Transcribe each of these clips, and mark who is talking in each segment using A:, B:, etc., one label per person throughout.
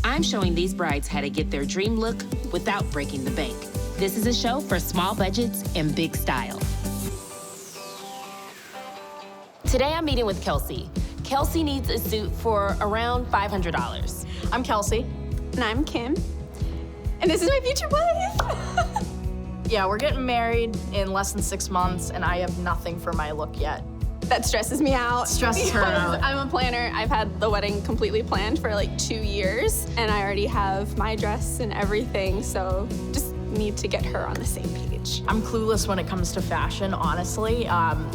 A: I'm showing these brides how to get their dream look without breaking the bank. This is a show for small budgets and big style. Today I'm meeting with Kelcey. Kelcey needs a suit for around $500.
B: I'm Kelcey.
C: And I'm Kim. And this is my future wife.
B: Yeah, we're getting married in less than 6 months, and I have nothing for my look yet.
C: That stresses me out.
B: Stresses her out.
C: I'm a planner. I've had the wedding completely planned for like 2 years, and I already have my dress and everything, so just need to get her on the same page.
B: I'm clueless when it comes to fashion, honestly.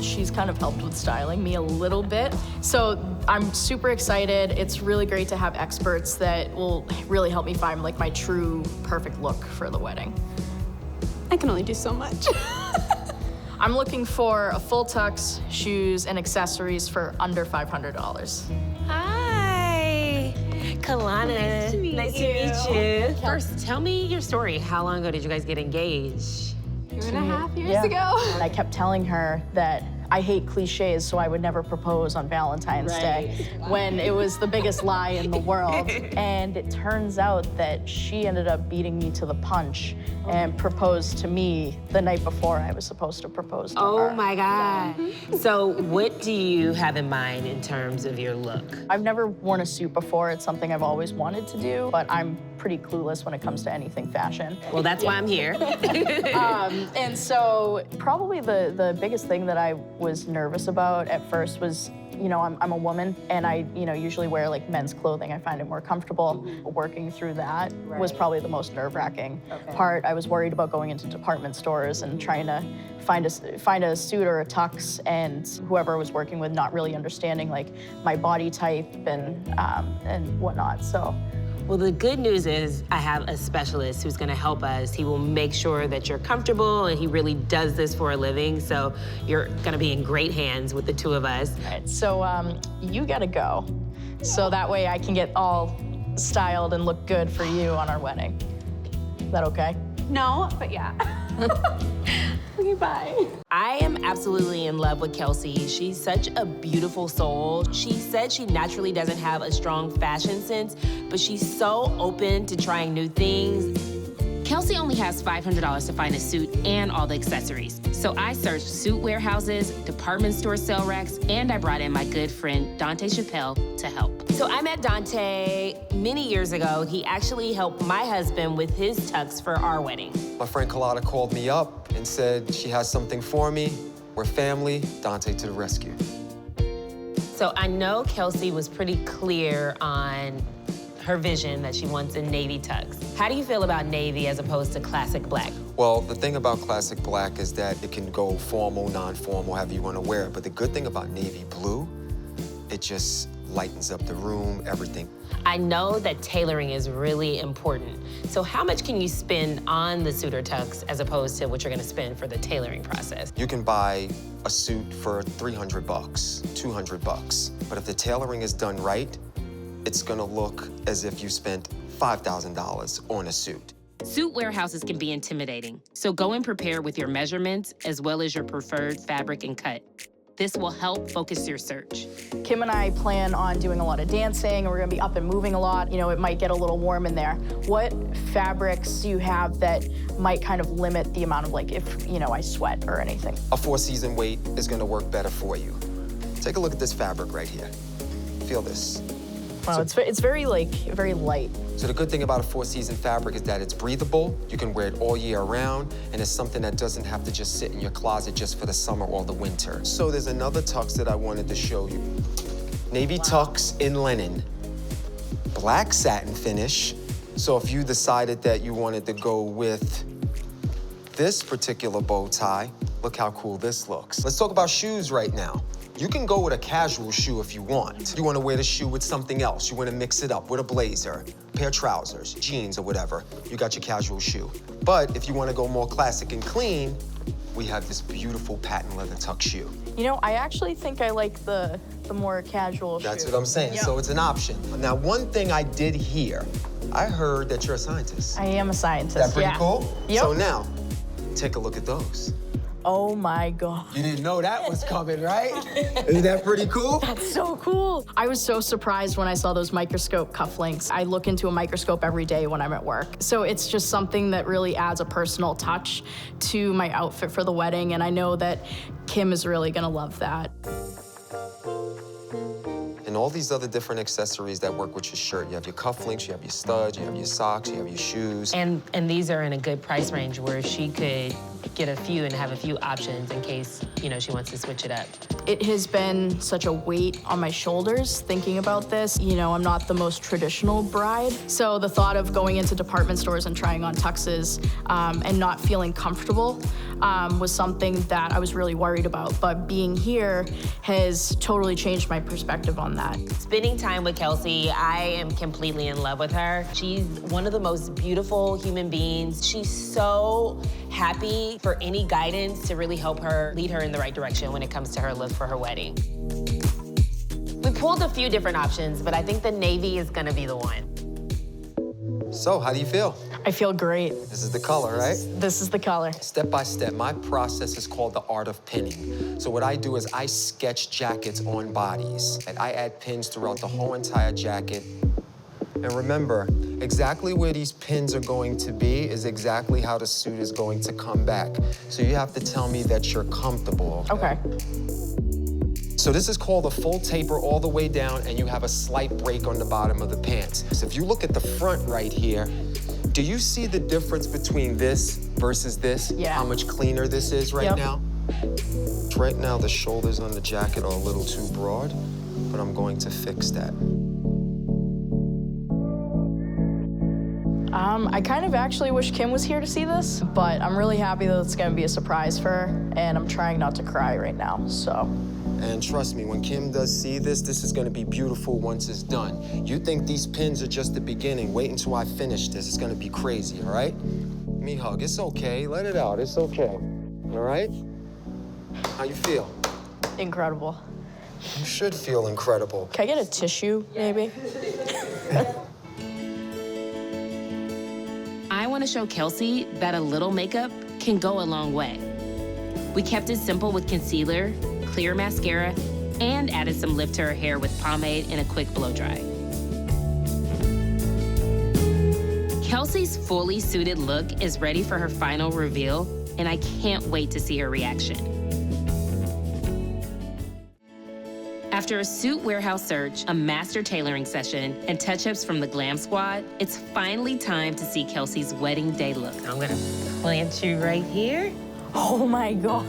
B: She's kind of helped with styling me a little bit. So I'm super excited. It's really great to have experts that will really help me find like my true perfect look for the wedding.
C: I can only do so much.
B: I'm looking for a full tux, shoes, and accessories for under $500.
A: Hi, Kalana. Nice to meet you. First, tell me your story. How long ago did you guys get engaged?
C: 2.5 years ago.
B: And I kept telling her that I hate cliches, so I would never propose on Valentine's Day, when it was the biggest lie in the world. And it turns out that she ended up beating me to the punch and proposed to me the night before I was supposed to propose to her.
A: Oh my God. So what do you have in mind in terms of your look?
B: I've never worn a suit before. It's something I've always wanted to do, but I'm pretty clueless when it comes to anything fashion.
A: Well, that's why I'm here.
B: And so probably the biggest thing that I was nervous about at first was, you know, I'm a woman, and I, usually wear like men's clothing. I find it more comfortable. Working through that was probably the most nerve-wracking part. I was worried about going into department stores and trying to find a suit or a tux, and whoever I was working with not really understanding like my body type and whatnot. So.
A: Well, the good news is I have a specialist who's gonna help us. He will make sure that you're comfortable, and he really does this for a living, so you're gonna be in great hands with the two of us.
B: All right, so you gotta go, so that way I can get all styled and look good for you on our wedding. Is that okay?
C: No, but yeah. Okay, bye.
A: I am absolutely in love with Kelcey. She's such a beautiful soul. She said she naturally doesn't have a strong fashion sense, but she's so open to trying new things. Kelcey only has $500 to find a suit and all the accessories. So I searched suit warehouses, department store sale racks, and I brought in my good friend, Dante Chappelle, to help. So I met Dante many years ago. He actually helped my husband with his tux for our wedding.
D: My friend Kalana called me up and said she has something for me. We're family. Dante to the rescue.
A: So I know Kelcey was pretty clear on her vision that she wants a navy tux. How do you feel about navy as opposed to classic black?
D: Well, the thing about classic black is that it can go formal, non-formal, however you want to wear it. But the good thing about navy blue, it just lightens up the room, everything.
A: I know that tailoring is really important. So how much can you spend on the suit or tux as opposed to what you're gonna spend for the tailoring process?
D: You can buy a suit for $300, $200. But if the tailoring is done right, it's gonna look as if you spent $5,000 on a suit.
A: Suit warehouses can be intimidating, so go and prepare with your measurements as well as your preferred fabric and cut. This will help focus your search.
B: Kim and I plan on doing a lot of dancing, and we're gonna be up and moving a lot. You know, it might get a little warm in there. What fabrics do you have that might kind of limit the amount of like, if, I sweat or anything?
D: A 4-season weight is gonna work better for you. Take a look at this fabric right here. Feel this.
B: Wow, it's very light.
D: So the good thing about a 4-season fabric is that it's breathable, you can wear it all year round, and it's something that doesn't have to just sit in your closet just for the summer or the winter. So there's another tux that I wanted to show you. Navy tux in linen, black satin finish. So if you decided that you wanted to go with this particular bow tie, look how cool this looks. Let's talk about shoes right now. You can go with a casual shoe if you want. You want to wear the shoe with something else. You want to mix it up with a blazer, pair of trousers, jeans, or whatever. You got your casual shoe. But if you want to go more classic and clean, we have this beautiful patent leather tuck shoe.
B: I actually think I like the more casual shoe.
D: That's what I'm saying.
B: Yep.
D: So it's an option. Now, one thing I did hear, I heard that you're a scientist.
B: I am a scientist.
D: Is that pretty cool?
B: Yep.
D: So now, take a look at those.
B: Oh my God.
D: You didn't know that was coming, right? Isn't that pretty cool?
B: That's so cool. I was so surprised when I saw those microscope cufflinks. I look into a microscope every day when I'm at work. So it's just something that really adds a personal touch to my outfit for the wedding, and I know that Kim is really gonna love that.
D: And all these other different accessories that work with your shirt. You have your cufflinks, you have your studs, you have your socks, you have your shoes.
A: And these are in a good price range where she could get a few and have a few options in case, you know, she wants to switch it up.
B: It has been such a weight on my shoulders thinking about this. You know, I'm not the most traditional bride. So the thought of going into department stores and trying on tuxes and not feeling comfortable was something that I was really worried about. But being here has totally changed my perspective on that.
A: Spending time with Kelcey, I am completely in love with her. She's one of the most beautiful human beings. She's so happy for any guidance to really help her, lead her in the right direction when it comes to her look for her wedding. We pulled a few different options, but I think the navy is gonna be the one.
D: So, how do you feel?
B: I feel great.
D: This is the color, right?
B: This is the color.
D: Step by step, my process is called the art of pinning. So what I do is I sketch jackets on bodies, and I add pins throughout the whole entire jacket. And remember, exactly where these pins are going to be is exactly how the suit is going to come back. So you have to tell me that you're comfortable.
B: Okay.
D: So this is called a full taper all the way down, and you have a slight break on the bottom of the pants. So if you look at the front right here, do you see the difference between this versus this?
B: Yeah.
D: How much cleaner this is right now? Right now, the shoulders on the jacket are a little too broad, but I'm going to fix that.
B: I kind of actually wish Kim was here to see this, but I'm really happy that it's gonna be a surprise for her, and I'm trying not to cry right now, so.
D: And trust me, when Kim does see this, this is gonna be beautiful once it's done. You think these pins are just the beginning. Wait until I finish this. It's gonna be crazy, all right? Give me a hug. It's okay. Let it out. It's okay. All right? How you feel?
B: Incredible.
D: You should feel incredible.
B: Can I get a tissue, maybe?
A: I want to show Kelcey that a little makeup can go a long way. We kept it simple with concealer, clear mascara, and added some lift to her hair with pomade and a quick blow dry. Kelcey's fully suited look is ready for her final reveal, and I can't wait to see her reaction. After a suit warehouse search, a master tailoring session, and touch-ups from the Glam Squad, it's finally time to see Kelcey's wedding day look. I'm gonna plant you right here.
B: Oh my God.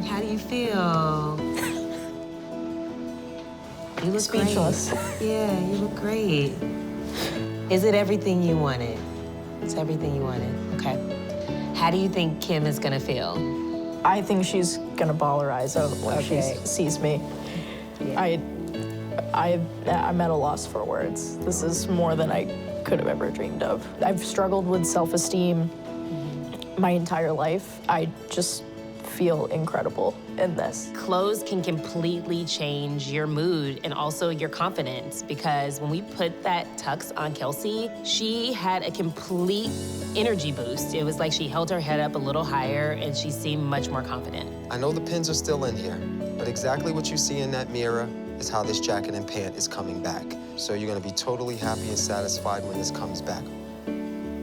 A: How do you feel? You look
B: Speechless.
A: great. Yeah, you look great. Is it everything you wanted? It's everything you wanted, okay. How do you think Kim is gonna feel?
B: I think she's gonna bawl her eyes out when she sees me.
A: Yeah.
B: I'm at a loss for words. This is more than I could have ever dreamed of. I've struggled with self-esteem my entire life. I just feel incredible in this.
A: Clothes can completely change your mood and also your confidence, because when we put that tux on Kelcey, she had a complete energy boost. It was like she held her head up a little higher and she seemed much more confident.
D: I know the pins are still in here, but exactly what you see in that mirror is how this jacket and pant is coming back. So you're gonna be totally happy and satisfied when this comes back.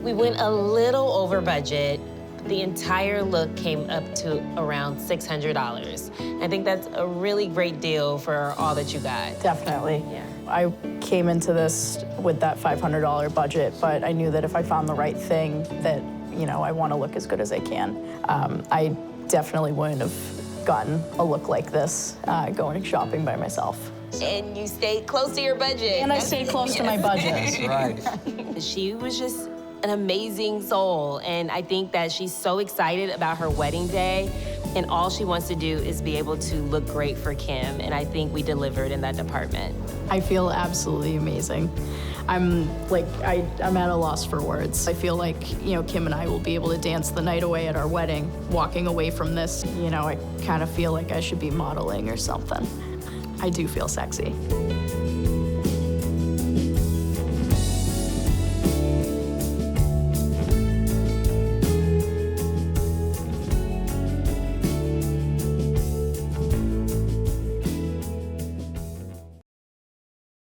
A: We went a little over budget. The entire look came up to around $600. I think that's a really great deal for all that you got.
B: Definitely.
A: Yeah.
B: I came into this with that $500 budget, but I knew that if I found the right thing that, you know, I want to look as good as I can. I definitely wouldn't have gotten a look like this going shopping by myself.
A: And you stayed close to your budget.
B: And I stayed close to my budget.
D: That's right.
A: She was just an amazing soul, and I think that she's so excited about her wedding day, and all she wants to do is be able to look great for Kim, and I think we delivered in that department.
B: I feel absolutely amazing. I'm at a loss for words. I feel like, you know, Kim and I will be able to dance the night away at our wedding. Walking away from this, you know, I kind of feel like I should be modeling or something. I do feel sexy.